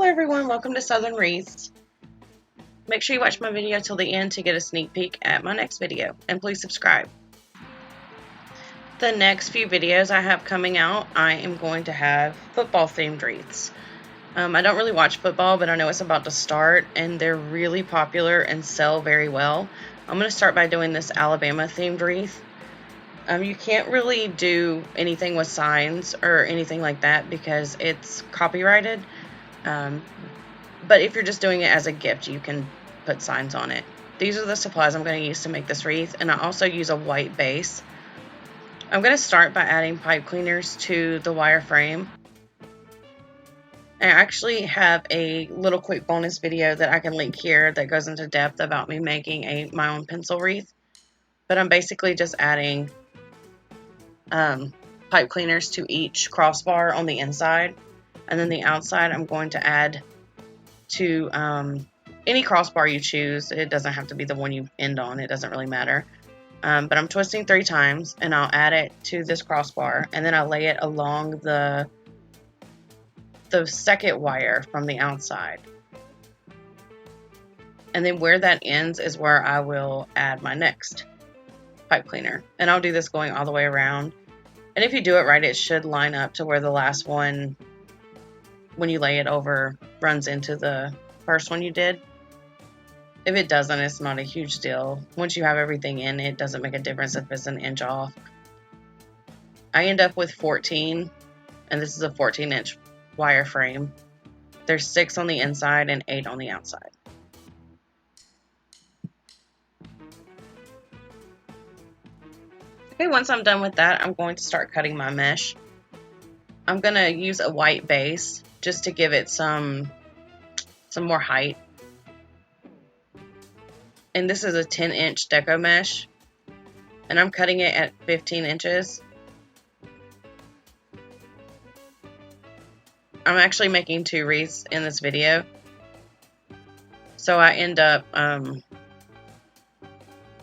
Hello everyone, welcome to Southern Wreaths. Make sure you watch my video till the end to get a sneak peek at my next video, and please subscribe. The next few videos I have coming out, I am going to have football themed wreaths. I don't really watch football, but I know it's about to start and they're really popular and sell very well. I'm going to start by doing this Alabama themed wreath. You can't really do anything with signs or anything like that because it's copyrighted. But if you're just doing it as a gift, you can put signs on it. These are the supplies I'm going to use to make this wreath, and I also use a white base. I'm going to start by adding pipe cleaners to the wire frame. I actually have a little quick bonus video that I can link here that goes into depth about me making my own pencil wreath. But I'm basically just adding pipe cleaners to each crossbar on the inside. And then the outside I'm going to add to any crossbar you choose. It doesn't have to be the one you end on. It doesn't really matter. But I'm twisting 3 times and I'll add it to this crossbar. And then I'll lay it along the second wire from the outside. And then where that ends is where I will add my next pipe cleaner. And I'll do this going all the way around. And if you do it right, it should line up to where the last one, when you lay it over, runs into the first one you did. If it doesn't, it's not a huge deal. Once you have everything in, it doesn't make a difference if it's an inch off. I end up with 14, and this is a 14-inch wire frame. There's 6 on the inside and 8 on the outside. Okay, once I'm done with that, I'm going to start cutting my mesh. I'm going to use a white base just to give it some more height. And this is a 10-inch deco mesh, and I'm cutting it at 15 inches. I'm actually making 2 wreaths in this video, so I end up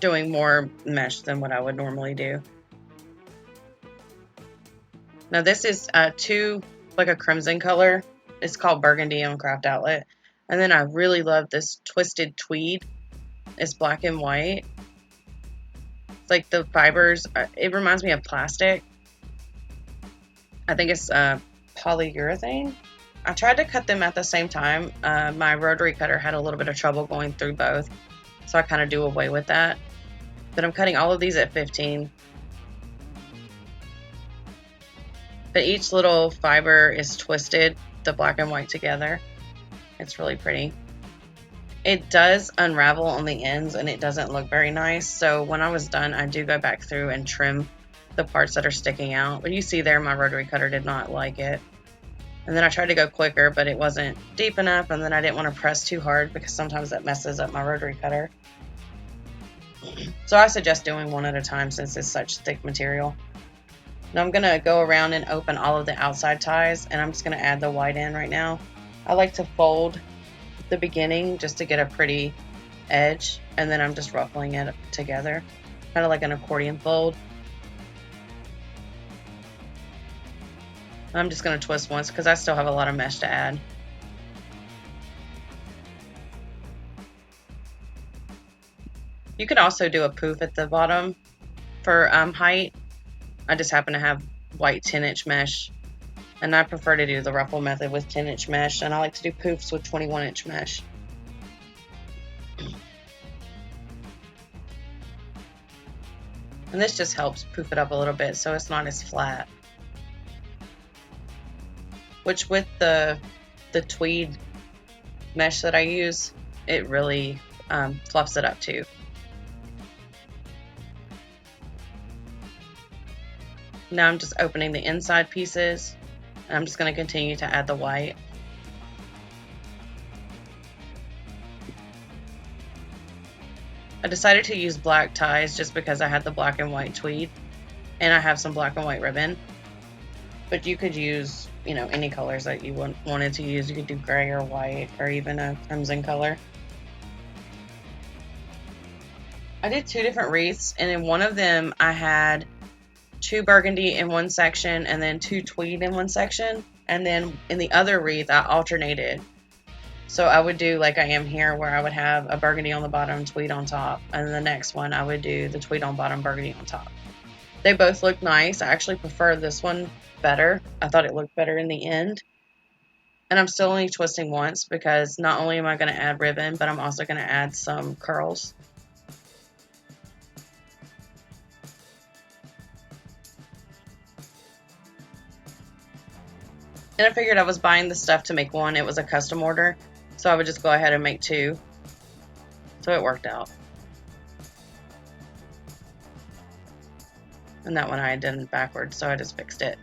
doing more mesh than what I would normally do. Now this is like a crimson color. It's called Burgundy on Craft Outlet. And then I really love this twisted tweed. It's black and white. It's like the fibers, it reminds me of plastic. I think it's polyurethane. I tried to cut them at the same time. My rotary cutter had a little bit of trouble going through both, so I kind of do away with that. But I'm cutting all of these at 15. But each little fiber is twisted, the black and white together. It's really pretty. It does unravel on the ends and it doesn't look very nice. So when I was done, I do go back through and trim the parts that are sticking out. But you see there, my rotary cutter did not like it. And then I tried to go quicker, but it wasn't deep enough. And then I didn't want to press too hard because sometimes that messes up my rotary cutter. So I suggest doing one at a time since it's such thick material. Now I'm going to go around and open all of the outside ties, and I'm just going to add the white in right now. I like to fold the beginning just to get a pretty edge, and then I'm just ruffling it together, kind of like an accordion fold. I'm just going to twist once because I still have a lot of mesh to add. You could also do a poof at the bottom for height. I just happen to have white 10-inch mesh, and I prefer to do the Ruffle method with 10-inch mesh, and I like to do poofs with 21-inch mesh. And this just helps poof it up a little bit so it's not as flat. Which with the tweed mesh that I use, it really fluffs it up too. Now I'm just opening the inside pieces, and I'm just going to continue to add the white. I decided to use black ties just because I had the black and white tweed, and I have some black and white ribbon. But you could use, any colors that you wanted to use. You could do gray or white or even a crimson color. I did 2 different wreaths, and in one of them I had 2 burgundy in one section and then 2 tweed in one section. And then in the other wreath, I alternated. So I would do like I am here, where I would have a burgundy on the bottom, tweed on top, and then the next one I would do the tweed on bottom, burgundy on top. They both look nice. I actually prefer this one better. I thought it looked better in the end. And I'm still only twisting once, because not only am I going to add ribbon, but I'm also going to add some curls. And I figured I was buying the stuff to make one. It was a custom order, so I would just go ahead and make two. So it worked out. And that one I had done backwards, so I just fixed it.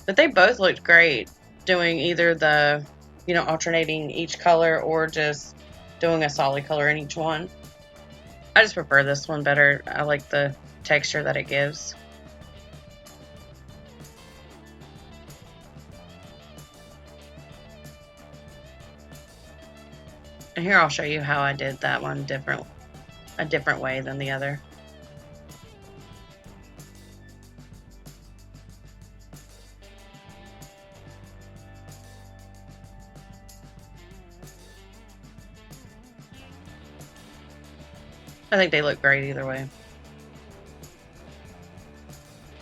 But they both looked great, doing either the, alternating each color, or just doing a solid color in each one. I just prefer this one better. I like the texture that it gives. And here I'll show you how I did that one a different way than the other. I think they look great either way.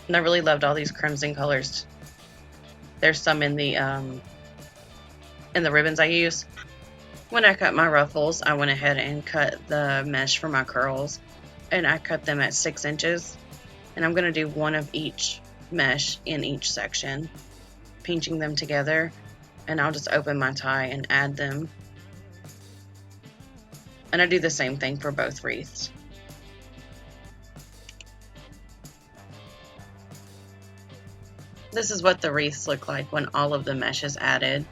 And I really loved all these crimson colors. There's some in the ribbons I use. When I cut my ruffles, I went ahead and cut the mesh for my curls, and I cut them at 6 inches. And I'm going to do one of each mesh in each section, pinching them together, and I'll just open my tie and add them. And I do the same thing for both wreaths. This is what the wreaths look like when all of the mesh is added.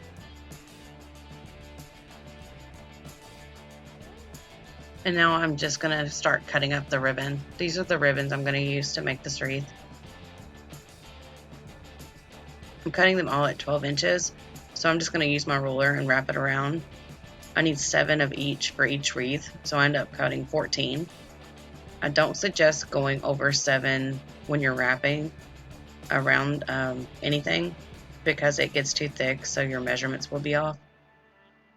And now I'm just going to start cutting up the ribbon. These are the ribbons I'm going to use to make this wreath. I'm cutting them all at 12 inches, so I'm just going to use my ruler and wrap it around. I need 7 of each for each wreath, so I end up cutting 14. I don't suggest going over 7 when you're wrapping around anything, because it gets too thick, so your measurements will be off.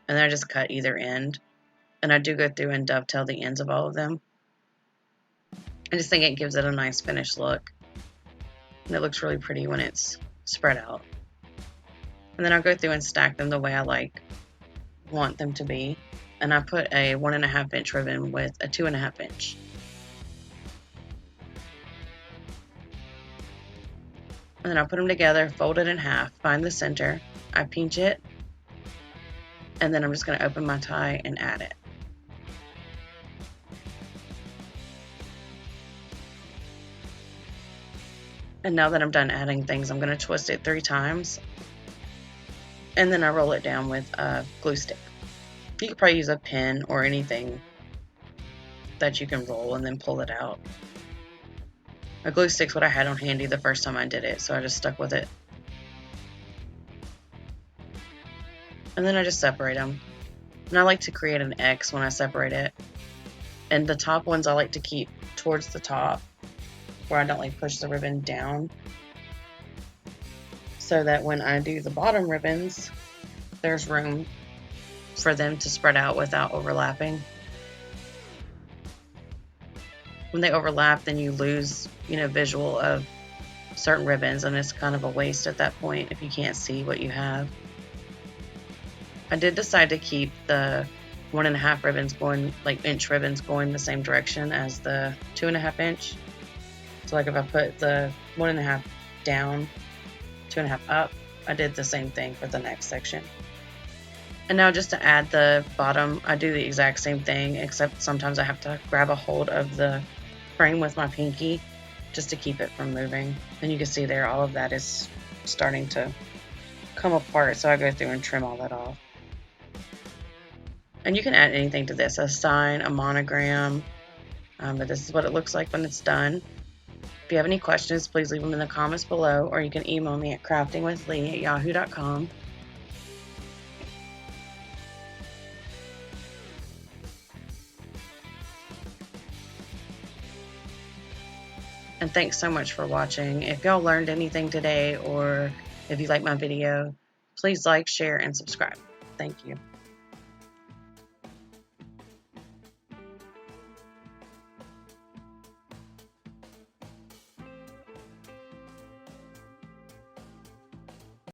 And then I just cut either end. And I do go through and dovetail the ends of all of them. I just think it gives it a nice finished look. And it looks really pretty when it's spread out. And then I'll go through and stack them the way I want them to be. And I put a 1.5 inch ribbon with a 2.5 inch. And then I'll put them together, fold it in half, find the center, I pinch it, and then I'm just going to open my tie and add it. And now that I'm done adding things, I'm going to twist it 3 times, and then I roll it down with a glue stick. You could probably use a pin or anything that you can roll and then pull it out. A glue stick's what I had on handy the first time I did it, so I just stuck with it. And then I just separate them. And I like to create an X when I separate it. And the top ones I like to keep towards the top, where I don't push the ribbon down, so that when I do the bottom ribbons, there's room for them to spread out without overlapping. When they overlap, then you lose, visual of certain ribbons, and it's kind of a waste at that point if you can't see what you have. I did decide to keep the 1.5 ribbons going, inch ribbons going the same direction as the 2.5 inch. So if I put the 1.5 down, 2.5 up, I did the same thing for the next section. And now just to add the bottom, I do the exact same thing, except sometimes I have to grab a hold of the frame with my pinky just to keep it from moving. And you can see there, all of that is starting to come apart, so I go through and trim all that off. And you can add anything to this, a sign, a monogram, but this is what it looks like when it's done. If you have any questions, please leave them in the comments below, or you can email me at craftingwithlee@yahoo.com. And thanks so much for watching. If y'all learned anything today, or if you like my video, please like, share, and subscribe. Thank you.